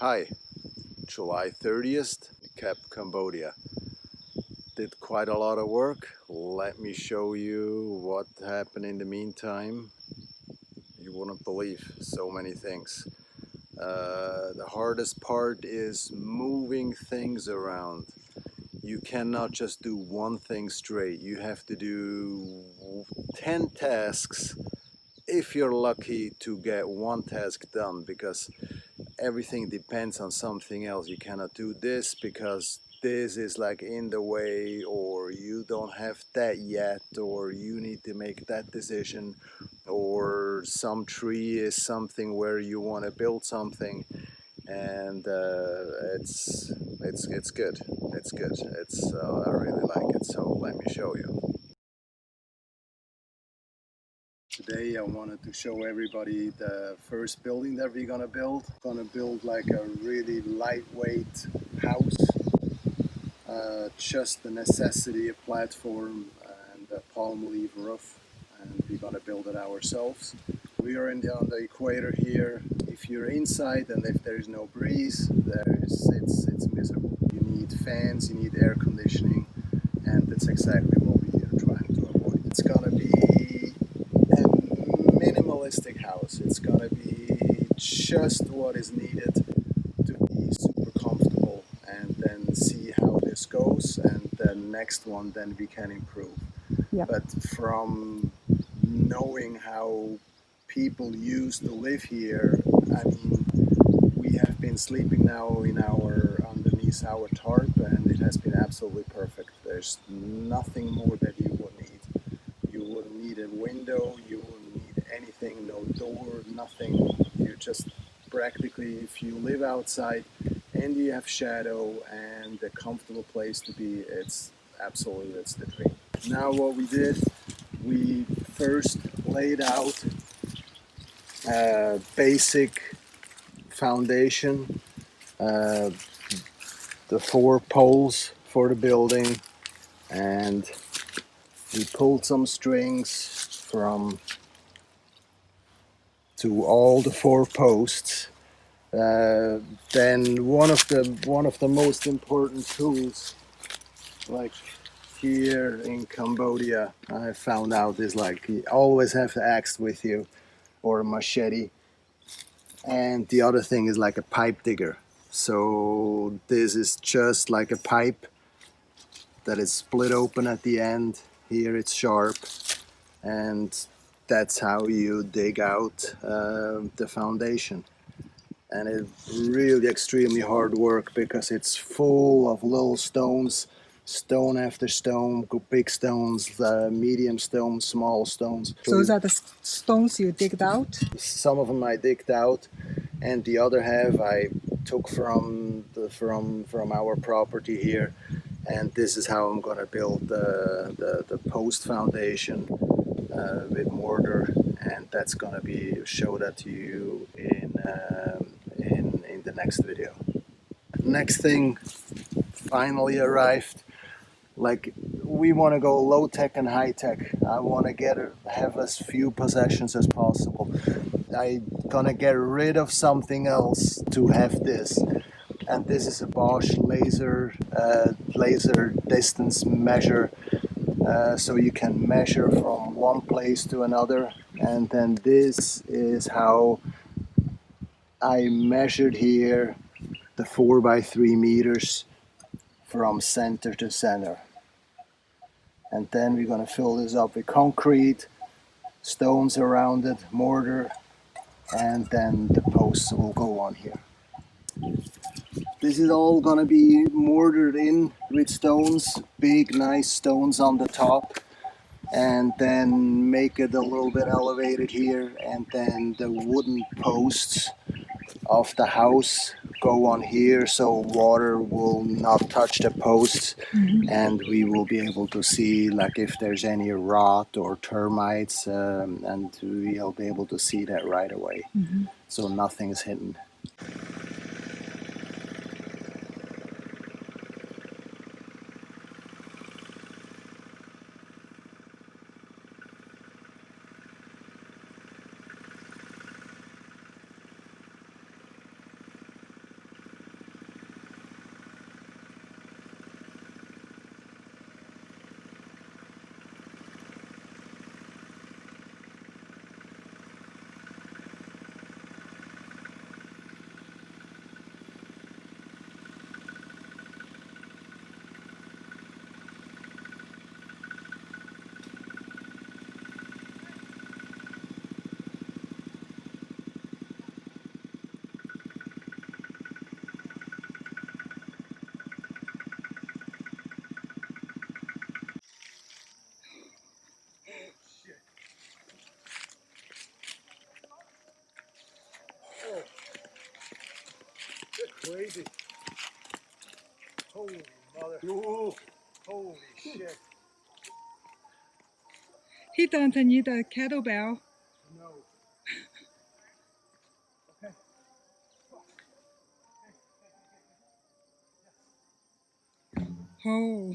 Hi, July 30th, Cap Cambodia. Did quite a lot of work. Let me show you what happened in the meantime. You wouldn't believe so many things. The hardest part is moving things around. You cannot just do one thing straight. You have to do 10 tasks if you're lucky to get one task done, because everything depends on something else. You cannot do this because this is like in the way, or you don't have that yet, or you need to make that decision, or some tree is something where you want to build something. And it's good. It's good. I really like it. So let me show you. Today I wanted to show everybody the first building that we're gonna build. Gonna build like a really lightweight house, just the necessity, a platform and a palm leaf roof, and we're gonna build it ourselves. We are on the equator here. If you're inside and if there's no breeze, it's miserable. You need fans, you need air conditioning, and that's exactly what we are trying to avoid. It's gonna be a minimalistic house. It's gonna be just what is needed to be super comfortable, and then see how this goes, and the next one then we can improve. Yeah. But from knowing how people used to live here, I mean, we have been sleeping now in our underneath our tarp, and it has been absolutely perfect. There's nothing more that you would need. You wouldn't need a window, you wouldn't need anything, no door, nothing. You just practically, if you live outside and you have shadow and a comfortable place to be, it's the dream. Now what we did, we first laid out a basic foundation, uh, the 4 poles for the building, and we pulled some strings from to all the 4 posts. Then one of the most important tools, like here in Cambodia, I found out, is like you always have the axe with you or a machete, and the other thing is like a pipe digger. So this is just like a pipe that is split open at the end. Here it's sharp, and that's how you dig out the foundation. And it's really extremely hard work because it's full of little stones, stone after stone, big stones, medium stones, small stones. Those are the stones you digged out? Some of them I digged out, and the other half I took from our property here. And this is how I'm gonna build the post foundation with mortar, and that's gonna be show that to you in the next video. Next thing finally arrived. Like, we want to go low tech and high tech. I want to have as few possessions as possible. I gonna get rid of something else to have this, and this is a Bosch laser distance measure. So you can measure from one place to another, and then this is how I measured here the 4 by 3 meters from center to center. And then we're going to fill this up with concrete, stones around it, mortar, and then the posts will go on here. This is all going to be mortared in with stones, big nice stones on the top, and then make it a little bit elevated here, and then the wooden posts of the house go on here, so water will not touch the posts. And we will be able to see like if there's any rot or termites, and we'll be able to see that right away. So nothing's hidden. crazy. Holy mother. Ooh. Holy shit. He don't need a kettlebell. No. Okay. Oh.